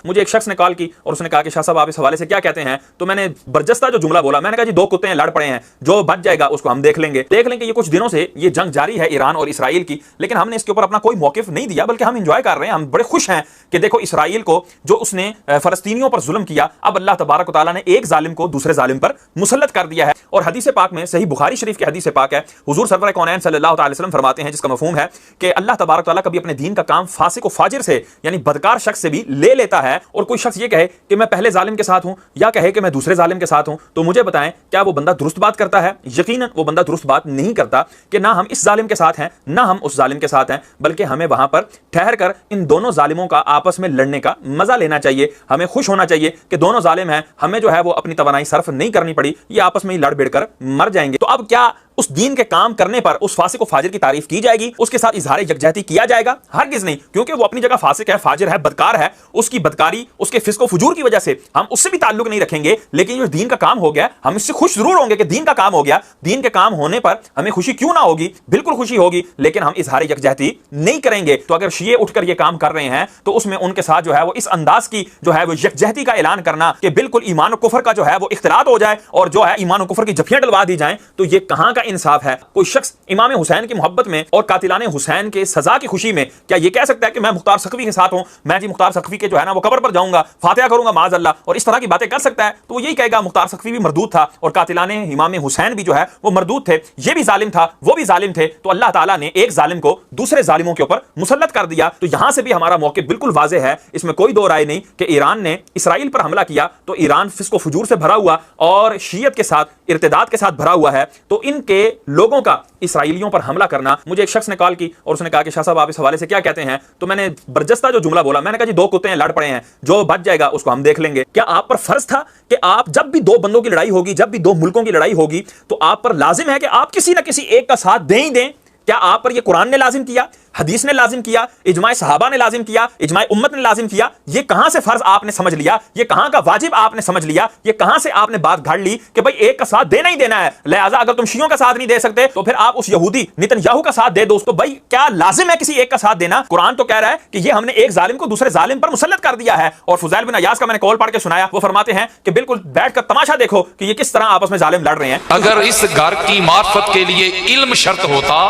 مجھے ایک شخص نے کال کی اور اس نے کہا کہ شاہ صاحب آپ اس حوالے سے کیا کہتے ہیں؟ تو میں نے برجستہ جو جملہ بولا، میں نے کہا جی دو کتے ہیں لڑ پڑے ہیں، جو بچ جائے گا اس کو ہم دیکھ لیں گے۔ یہ کچھ دنوں سے یہ جنگ جاری ہے ایران اور اسرائیل کی، لیکن ہم نے اس کے اوپر اپنا کوئی موقف نہیں دیا، بلکہ ہم انجوائے کر رہے ہیں، ہم بڑے خوش ہیں کہ دیکھو اسرائیل کو جو اس نے فلسطینیوں پر ظلم کیا، اب اللہ تبارک و تعالیٰ نے ایک ظالم کو دوسرے ظالم پر مسلط کر دیا ہے۔ اور حدیث پاک میں، صحیح بخاری شریف کی حدیث پاک ہے، حضور سرور کونین صلی اللہ تعالی وسلم فرماتے ہیں، جس کا مفہوم ہے کہ اللہ تبارک و تعالیٰ کبھی اپنے دین کا کام فاسق و فاجر سے یعنی بدکار شخص سے بھی لے لیتا ہے، اور کوئی شخص یہ کہے کہ میں پہلے ظالم کے ساتھ ہوں یا کہے کہ میں دوسرے ظالم کے ساتھ ہوں، تو مجھے بتائیں کیا وہ بندہ درست بات کرتا ہے؟ یقیناً وہ بندہ درست بات نہیں کرتا کہ نہ ہم اس ظالم کے ساتھ ہیں نہ ہم اس ظالم کے ساتھ ہیں، بلکہ ہمیں وہاں پر ٹھہر کر ان دونوں ظالموں کا آپس میں لڑنے کا مزہ لینا چاہیے۔ ہمیں خوش ہونا چاہیے کہ دونوں ظالم ہیں، ہمیں جو ہے وہ اپنی توانائی صرف نہیں کرنی پڑی، یہ آپس میں ہی لڑ بڑھ کر مر جائیں گے۔ تو اب کیا اس دین کے کام کرنے پر اس فاسق و فاجر کی تعریف کی جائے گی، اس کے ساتھ اظہار یکجہتی کیا جائے گا؟ ہرگز نہیں، کیونکہ وہ اپنی جگہ فاسق ہے، فاجر ہے، بدکار ہے، اس کی بدکاری، اس کے فسق و فجور کی وجہ سے ہم اس سے بھی تعلق نہیں رکھیں گے، لیکن جو دین کا کام ہو گیا ہم اس سے خوش ضرور ہوں گے کہ دین کا کام ہو گیا۔ دین کے کام ہونے پر ہمیں خوشی کیوں نہ ہوگی؟ بالکل خوشی ہوگی، لیکن ہم اظہار یکجہتی نہیں کریں گے۔ تو اگر شیعہ اٹھ کر یہ کام کر رہے ہیں تو اس میں ان کے ساتھ جو ہے وہ اس انداز کی جو ہے وہ یکجہتی کا اعلان کرنا کہ بالکل ایمان و کفر کا جو ہے وہ اختلاط ہو جائے اور جو ہے ایمان و کفر کی جھپیاں ڈلوا دی جائیں، تو یہ کہاں کا انصاف ہے؟ کوئی شخص امام حسین کی محبت میں اور قاتلان حسین کے سزا کی خوشی میں کیا یہ کہہ سکتا ہے کہ میں مختار سقفی کے ساتھ ہوں، میں جی مختار سقفی کے جو ہے نا وہ قبر پر جاؤں گا، فاتحہ کروں گا معاذ اللہ، اور اس طرح کی باتیں کر سکتا ہے؟ تو وہ یہی کہے گا مختار سقفی بھی مردود تھا اور قاتلان امام حسین بھی جو ہے وہ مردود تھے، یہ بھی ظالم تھا وہ بھی ظالم تھے، تو اللہ تعالیٰ نے ایک ظالم کو دوسرے ظالموں کے اوپر مسلط کر دیا۔ تو یہاں سے بھی ہمارا موقف بالکل واضح ہے، اس میں کوئی دو رائے نہیں کہ ایران نے اسرائیل پر حملہ کیا تو ایران فسق و فجور سے بھرا ہوا اور شیعت کے ساتھ ارتداد کے ساتھ بھرا ہوا ہے، تو ان کے لوگوں کا اسرائیلیوں پر حملہ کرنا۔ مجھے ایک شخص نے کال کی اور اس نے کہا کہ شاہ صاحب آپ اس حوالے سے کیا کہتے ہیں؟ تو میں نے برجستہ جو جملہ بولا، میں نے کہا جی دو کتے ہیں لڑ پڑے ہیں، جو بچ جائے گا اس کو ہم دیکھ لیں گے۔ کیا آپ پر فرض تھا کہ آپ جب بھی دو بندوں کی لڑائی ہوگی، جب بھی دو ملکوں کی لڑائی ہوگی، تو آپ پر لازم ہے کہ آپ کسی نہ کسی ایک کا ساتھ دیں ہی دیں؟ کیا آپ پر یہ قرآن نے لازم کیا، حدیث نے لازم کیا، اجماع صحابہ نے لازم کیا، اجماع امت نے لازم کیا؟ یہ کہاں سے فرض آپ نے سمجھ لیا؟ یہ کہاں کا واجب آپ نے سمجھ لیا؟ یہ کہاں سے آپ نے بات گھڑ لی کہ بھائی ایک کا ساتھ دینا ہی دینا ہے، لہٰذا اگر تم شیعوں کا ساتھ نہیں دے سکتے تو پھر آپ اس یہودی نتنیاہو کا ساتھ دے دو؟ تو بھائی کیا لازم ہے کسی ایک کا ساتھ دینا؟ قرآن تو کہہ رہا ہے کہ یہ ہم نے ایک ظالم کو دوسرے ظالم پر مسلط کر دیا ہے۔ اور فضیل بن عیاض کا میں نے کال پڑھ کے سنایا، وہ فرماتے ہیں کہ بالکل بیٹھ کر تماشا دیکھو کہ یہ کس طرح آپس میں ظالم لڑ رہے ہیں۔ اگر اس گھر کی معرفت کے لیے علم شرط ہوتا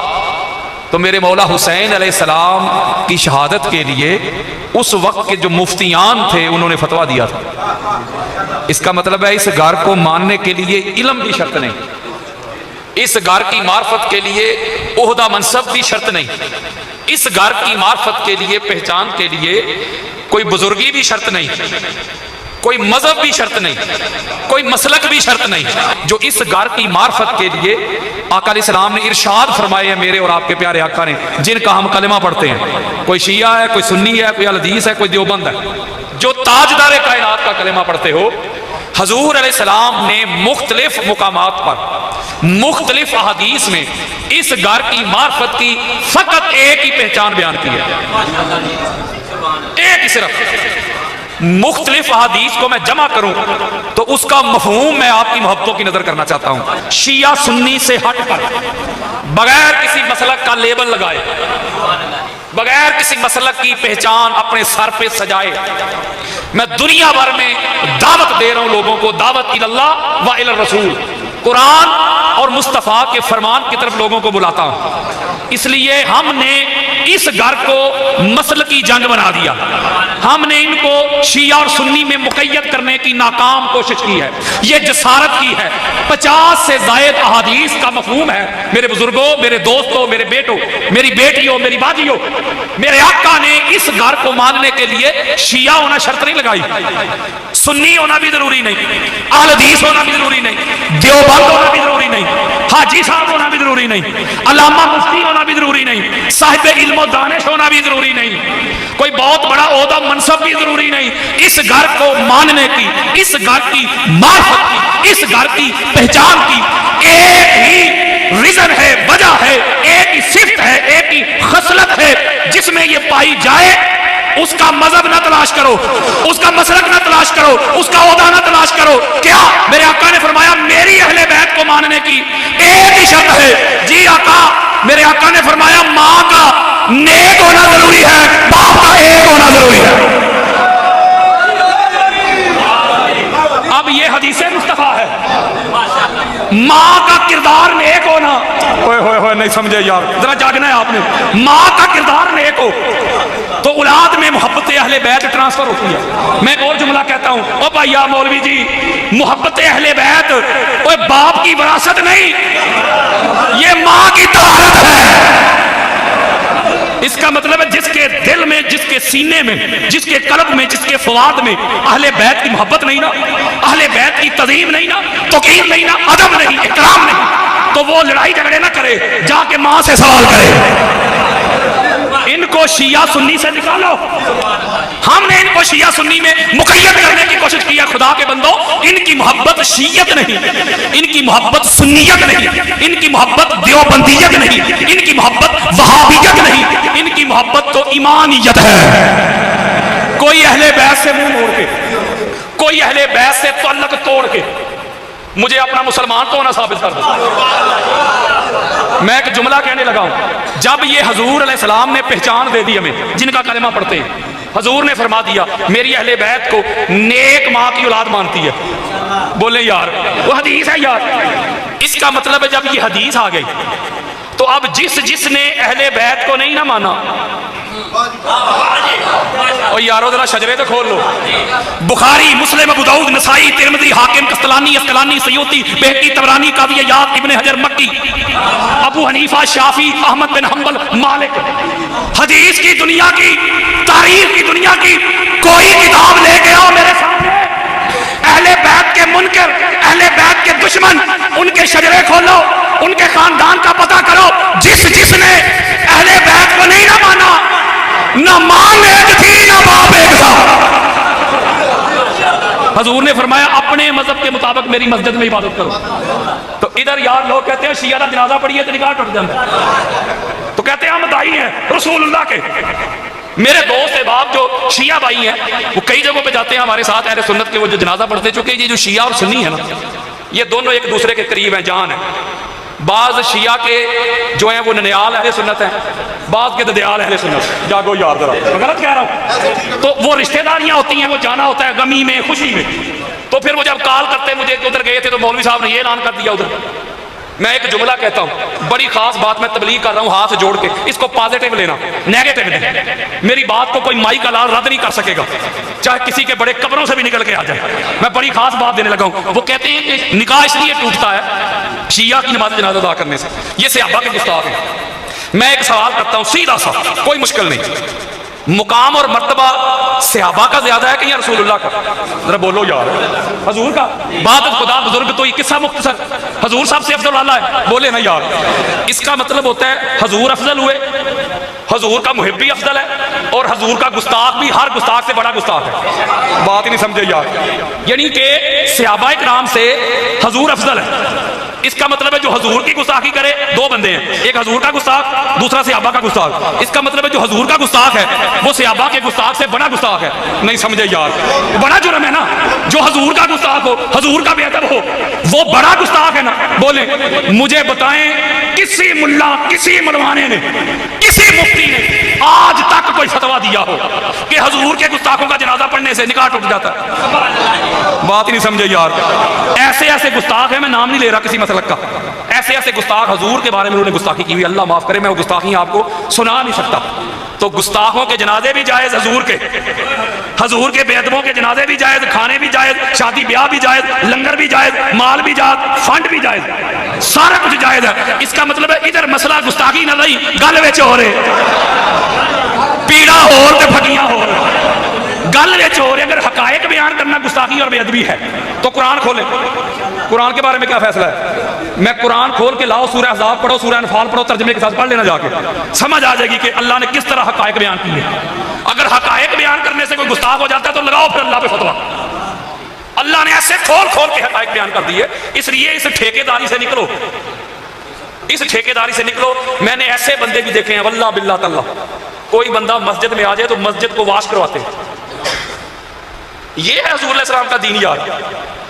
تو میرے مولا حسین علیہ السلام کی شہادت کے لیے اس وقت کے جو مفتیان تھے انہوں نے فتویٰ دیا تھا۔ اس کا مطلب ہے اس گھر کو ماننے کے لیے علم بھی شرط نہیں، اس گھر کی معرفت کے لیے عہدہ منصب بھی شرط نہیں، اس گھر کی معرفت کے لیے پہچان کے لیے کوئی بزرگی بھی شرط نہیں، کوئی مذہب بھی شرط نہیں، کوئی مسلک بھی شرط نہیں۔ جو اس گھر کی معرفت کے لیے آقا علیہ السلام نے ارشاد فرمائے ہیں میرے اور آپ کے پیارے آقا نے، جن کا ہم کلمہ پڑھتے ہیں، کوئی شیعہ ہے، کوئی سنی ہے، کوئی الحدیث ہے، کوئی دیوبند ہے، جو تاجدار کائنات کا کلمہ پڑھتے ہو، حضور علیہ السلام نے مختلف مقامات پر مختلف احادیث میں اس گھر کی معرفت کی فقط ایک ہی پہچان بیان کی ہے، ایک ہی صرف۔ مختلف احادیث کو میں جمع کروں تو اس کا مفہوم میں آپ کی محبتوں کی نظر کرنا چاہتا ہوں۔ شیعہ سنی سے ہٹ کر بغیر کسی مسلک کا لیبل لگائے، بغیر کسی مسلک کی پہچان اپنے سر پہ سجائے، میں دنیا بھر میں دعوت دے رہا ہوں لوگوں کو، دعوت اللہ و الی الرسول، قرآن اور مصطفیٰ کے فرمان کی طرف لوگوں کو بلاتا ہوں۔ اس لیے ہم نے اس گھر کو مسلکی جنگ بنا دیا، ہم نے ان کو شیعہ اور سنی میں مقید کرنے کی ناکام کوشش کی ہے، یہ جسارت کی ہے۔ 50 سے زائد احادیث کا مفہوم ہے میرے بزرگوں، میرے دوستوں، میرے بیٹوں، میری بیٹیوں، میری بازیوں، میرے آقا نے اس گھر کو ماننے کے لیے شیعہ ہونا شرط نہیں لگائی، سنی ہونا بھی ضروری نہیں، اہل حدیث ہونا بھی ضروری نہیں، دیوبند ہونا بھی ضروری نہیں، حاجی صاحب ہونا بھی ضروری نہیں، علامہ مفتی ہونا بھی ضروری نہیں، صاحب علم و دانش ہونا بھی ضروری نہیں، کوئی بہت بڑا عہدہ منصب بھی ضروری نہیں۔ اس گھر کو ماننے کی، اس گھر کی معرفت کی، اس گھر کی پہچان کی ایک ہی ریزن ہے، وجہ ہے، ایک ہی صفت ہے، ایک ہی خصلت ہے جس میں یہ پائی جائے۔ اس کا مذہب نہ تلاش کرو، اس کا مسلک نہ تلاش کرو، اس کا عہدہ نہ تلاش کرو۔ کیا میرے آقا نے فرمایا میری اہل بیت کو ماننے کی ایک ہی شرط ہے؟ جی آقا، میرے آقا نے فرمایا ماں کا نیک ہونا ضروری ہے، باپ کا ایک ہونا ضروری ہے۔ یہ حدیث مصطفیٰ ہے. ماں کا کردار نیک ہونا, ہوئے ہوئے ہوئے نہیں سمجھے یار, ذرا جاگنا ہے آپ نے. ماں کا کردار نیک ہو تو اولاد میں محبت اہل بیت ٹرانسفر ہوتی ہے. میں اور جملہ کہتا ہوں, او بھائیا مولوی جی, محبت اہل بیت وہ باپ کی وراثت نہیں, یہ ماں کی طہارت ہے. اس کا مطلب ہے جس کے دل میں, جس کے سینے میں, جس کے قلب میں, جس کے فواد میں اہل بیت کی محبت نہیں نا, اہل بیت کی تعظیم نہیں نا, توقیر نہیں نا, ادب نہیں, احترام نہیں, تو وہ لڑائی جھگڑے نہ کرے, جا کے ماں سے سوال کرے. ان کو شیعہ سنی سے نکالو. ہم نے ان کو شیعہ سنی میں مقید کرنے کی کوشش کیا. خدا کے بندو, ان کی محبت شیعت نہیں, ان کی محبت سنیت نہیں, ان کی محبت دیوبندیت نہیں, ان کی محبت وہابیت نہیں, ان کی محبت تو ایمانیت ہے. کوئی اہل بیت سے منہ موڑ کے, کوئی اہل بیت سے تعلق توڑ کے مجھے اپنا مسلمان تو نہ ثابت کر دے. میں ایک جملہ کہنے لگا ہوں, جب یہ حضور علیہ السلام نے پہچان دے دی ہمیں جن کا کلمہ پڑھتے ہیں, حضور نے فرما دیا میری اہل بیت کو نیک ماں کی اولاد مانتی ہے. بولے یار وہ حدیث ہے یار. اس کا مطلب ہے جب یہ حدیث آ گئی تو اب جس نے اہل بیت کو نہیں نہ مانا, اور یارو ذرا شجرے تو کھول لو. بخاری, مسلم, ابو داؤد, نسائی, ترمذی, حاکم, قسطلانی, اسقلانی, سیوطی, بہقی, طبرانی, قاضی عیاض, ابن حجر مکی, ابو حنیفہ, شافعی, احمد بن حنبل, مالک. حدیث کی دنیا کی, تاریخ کی دنیا کی کوئی کتاب لے کے آؤ میرے سامنے, اہل بیت کے منکر, اہل بیت کے دشمن, ان کے شجرے کھولو, ان کے خاندان کا پتہ کرو. جس نے اہل بیت کو نہیں نہ مانا, نہ ماں ایک تھی نہ باپ ایک تھا. حضور نے فرمایا اپنے مذہب کے مطابق میری مسجد میں عبادت کرو. تو ادھر یار لوگ کہتے ہیں شیعہ کا جنازہ پڑھیے تو نکاح ٹوٹ جاتا ہے, تو کہتے ہیں ہم دائی ہیں رسول اللہ کے. میرے دوست احباب جو شیعہ بھائی ہیں وہ کئی جگہوں پہ جاتے ہیں ہمارے ساتھ اہل سنت کے, وہ جو جنازہ پڑھتے, چونکہ یہ جو شیعہ اور سنی ہے نا, یہ دونوں ایک دوسرے کے قریب ہیں, جان ہیں. بعض شیعہ کے جو ہیں وہ ننیال اہل سنت ہیں, بعض کے ددیال اہل سنت. جاگو یار ذرا, میں غلط کہہ رہا ہوں. تو وہ رشتہ داریاں ہوتی ہیں, وہ جانا ہوتا ہے غمی میں, خوشی میں. تو پھر وہ جب کال کرتے مجھے کہ ادھر گئے تھے تو مولوی صاحب نے یہ اعلان کر دیا ادھر. میں ایک جملہ کہتا ہوں, بڑی خاص بات میں تبلیغ کر رہا ہوں ہاتھ جوڑ کے, اس کو پازیٹیو لینا, نیگیٹو نہیں. میری بات کو کوئی مائی کا لال رد نہیں کر سکے گا, چاہے کسی کے بڑے قبروں سے بھی نکل کے آ جائے. میں بڑی خاص بات دینے لگا ہوں. وہ کہتے ہیں کہ نکاح اس لیے ٹوٹتا ہے شیعہ کی نماز جنازہ ادا کرنے سے, یہ صحابہ کے گستاخ ہیں. میں ایک سوال کرتا ہوں سیدھا سا, کوئی مشکل نہیں, مقام اور مرتبہ صحابہ کا زیادہ ہے کہ یا رسول اللہ کا؟ ذرا بولو یار. حضور کا. بات خدا بزرگ تو یہ قصہ مختصر, حضور صاحب سے افضل والا ہے, بولے نا یار. اس کا مطلب ہوتا ہے حضور افضل ہوئے, حضور کا محب بھی افضل ہے, اور حضور کا گستاخ بھی ہر گستاخ سے بڑا گستاخ ہے. بات ہی نہیں سمجھے یار. یعنی کہ صحابہ کرام سے حضور افضل ہے. اس کا مطلب ہے جو حضور کی گستاخی کرے, دو بندے ہیں, ایک حضور کا گستاخ, دوسرا صحابہ کا گستاخ. اس کا مطلب ہے جو حضور کا گستاخ ہے وہ صحابہ کے گستاخ سے بڑا گستاخ ہے. نہیں سمجھے یار, بڑا جرم ہے نا. جو حضور کا گستاخ ہو, حضور کا بے ادب ہو, وہ بڑا گستاخ ہے نا. بولیں مجھے بتائیں کسی ملا, کسی ملوانے نے, کسی مفتی نے آج تک کوئی فتویٰ دیا ہو کہ حضور کے گستاخوں کا جنازہ پڑھنے سے نکاح ٹوٹ جاتا ہے؟ بات ہی نہیں سمجھے یار. ایسے ایسے گستاخ ہیں, میں نام نہیں لے رہا کسی مسلک کا, ایسے ایسے گستاخ حضور کے بارے میں انہوں نے گستاخی کی ہوئی, اللہ معاف کرے میں وہ گستاخی آپ کو سنا نہیں سکتا. تو گستاخوں کے جنازے بھی جائز, حضور کے, حضور کے بے ادبوں کے جنازے بھی جائز, کھانے بھی جائز, شادی بیاہ بھی جائز, لنگر بھی جائز, مال بھی جائز, فنڈ بھی جائز, سارا کچھ جائز ہے. اس کا مطلب ہے ادھر مسئلہ گستاخی نہ نہیں, گل وچ ہو رہے, پیڑا ہو تے پھٹیاں ہو رہے, گل وچ ہو رہے. اگر حقائق بیان کرنا گستاخی اور بے ادبی ہے تو قرآن کھولیں, قرآن کے بارے میں کیا فیصلہ ہے. میں قرآن کھول کے لاؤ, سورہ احزاب پڑھو, سورہ انفال پڑھو, ترجمے کے ساتھ پڑھ لینا, جا کے سمجھ آ جائے گی کہ اللہ نے کس طرح حقائق بیان کیے. اگر حقائق بیان کرنے سے کوئی گستاخ ہو جاتا ہے تو لگاؤ پھر اللہ پہ فتویٰ. اللہ نے ایسے کھول کھول کے حقائق بیان کر دیے. اس لیے اس ٹھیکیداری سے نکلو, اس ٹھیکیداری سے نکلو. میں نے ایسے بندے بھی دیکھے ہیں واللہ باللہ تعالیٰ, کوئی بندہ مسجد میں آ جائے تو مسجد کو واش کرواتے ہیں. یہ ہے حضور علیہ السلام کا دین یار.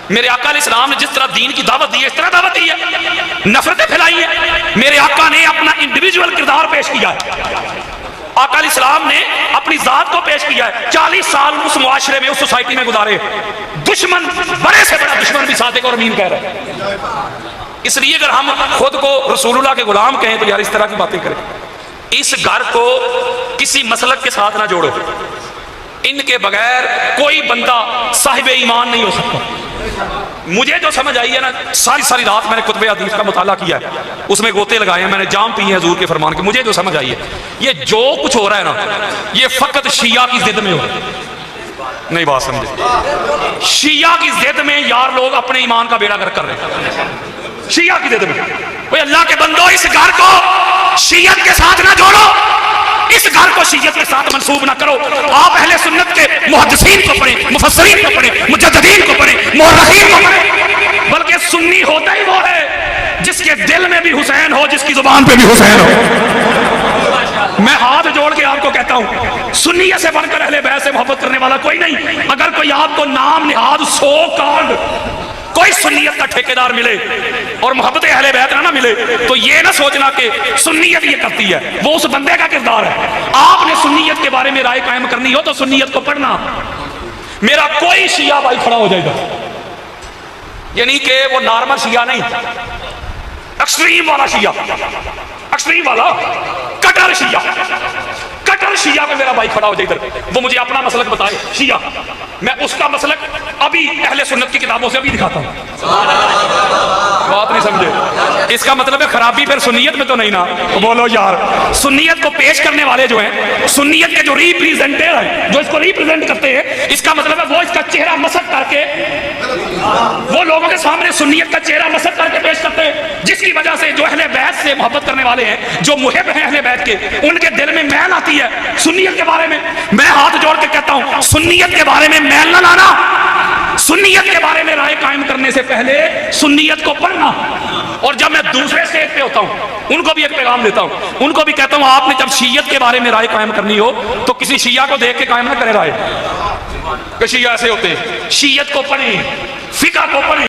میرے آقا علیہ السلام نے جس طرح دین کی دعوت دی ہے اس طرح دعوت دی ہے, نفرتیں پھیلائی ہیں. میرے آقا نے اپنا انڈیویجول کردار پیش کیا ہے. آقا علیہ السلام نے اپنی ذات کو پیش کیا ہے. 40 سال اس معاشرے میں, اس سوسائٹی میں گزارے, دشمن بڑے سے بڑا دشمن بھی صادق اور امین کہہ رہا ہے. اس لیے اگر ہم خود کو رسول اللہ کے غلام کہیں تو یار اس طرح کی باتیں کریں. اس گھر کو کسی مسلک کے ساتھ نہ جوڑو. ان کے بغیر کوئی بندہ صاحب ایمان نہیں ہو سکتا. مجھے جو سمجھ آئی ہے نا، ساری رات میں نے کتب حدیث کا مطالعہ کیا ہے، اس میں گوتے لگائے ہیں، میں نے جام پی ہیں حضور کے فرمان کے. مجھے جو سمجھ آئی ہے یہ جو کچھ ہو رہا ہے نا، یہ فقط شیعہ کی ضد میں ہو رہا ہے. نہیں بات سمجھے؟ شیعہ کی ضد میں یار لوگ اپنے ایمان کا بیڑا گرک کر رہے ہیں. شیعہ کی ضد میں. وہ اللہ کے بندو، اس گھر کو شیعت کے ساتھ نہ جوڑو، اس گھر کو شیعت کے ساتھ منسوب نہ کرو. آپ اہل سنت کے محدثین کو پڑھیں، مفسرین کو پڑھیں، مجددین کو پڑھیں، مورخین کو پڑھیں. بلکہ سنی ہوتا ہی وہ ہے جس کے دل میں بھی حسین ہو، جس کی زبان پہ بھی حسین ہو. میں ہاتھ جوڑ کے آپ کو کہتا ہوں، سنیت سے بڑھ کر اہل بیت سے محبت کرنے والا کوئی نہیں. اگر کوئی آپ کو نام نہاد سو کارڈ کوئی سنیت کا ٹھیکیدار ملے اور محبت اہل بیت نہ ملے تو یہ نہ سوچنا کہ سنیت یہ کرتی ہے، وہ اس بندے کا کردار ہے. آپ نے سنیت کے بارے میں رائے قائم کرنی ہو تو سنیت کو پڑھنا. میرا کوئی شیعہ بھائی کھڑا ہو جائے گا، یعنی کہ وہ نارمل شیعہ نہیں، ایکسٹریم والا شیعہ، ایکسٹریم والا کٹر شیعہ پہ میرا بھائی کھڑا ہو جائے ادھر، وہ مجھے اپنا مسلک بتائے شیعہ، میں اس کا مسلک ابھی اہل سنت کی کتابوں سے ابھی دکھاتا ہوں. بات نہیں سمجھے؟ اس کا مطلب ہے خرابی پھر سنیت میں تو نہیں نا. بولو یار، سنیت کو پیش کرنے والے جو ہیں، سنیت کے جو ریپریزنٹر ہیں، جو اس کو ریپریزنٹ کرتے ہیں، اس کا مطلب ہے وہ اس کا چہرہ مسخ کر کے وہ لوگوں کے سامنے سنیت کا چہرہ مسخ کر کے پیش کرتے ہیں، جس کی وجہ سے جو اہل بیت سے محبت کرنے والے ہیں، جو محب ہیں اہل بیت کے، ان کے دل میں میل آتی ہے سنیت کے بارے میں. میں ہاتھ جوڑ کے کہتا ہوں، سنیت کے بارے میں میل نہ لانا. سنیت کے بارے میں رائے قائم کرنے سے پہلے سنیت کو پڑھنا. اور جب میں دوسرے اسٹیج پہ ہوتا ہوں، ان کو بھی ایک پیغام دیتا ہوں، ان کو بھی کہتا ہوں، آپ نے جب شیعت کے بارے میں رائے قائم کرنی ہو تو کسی شیعہ کو دیکھ کے قائم نہ کرے رائے کہ شیعہ ایسے ہوتے ہیں. شیعت کو پڑھیں، فقہ کو پڑھیں.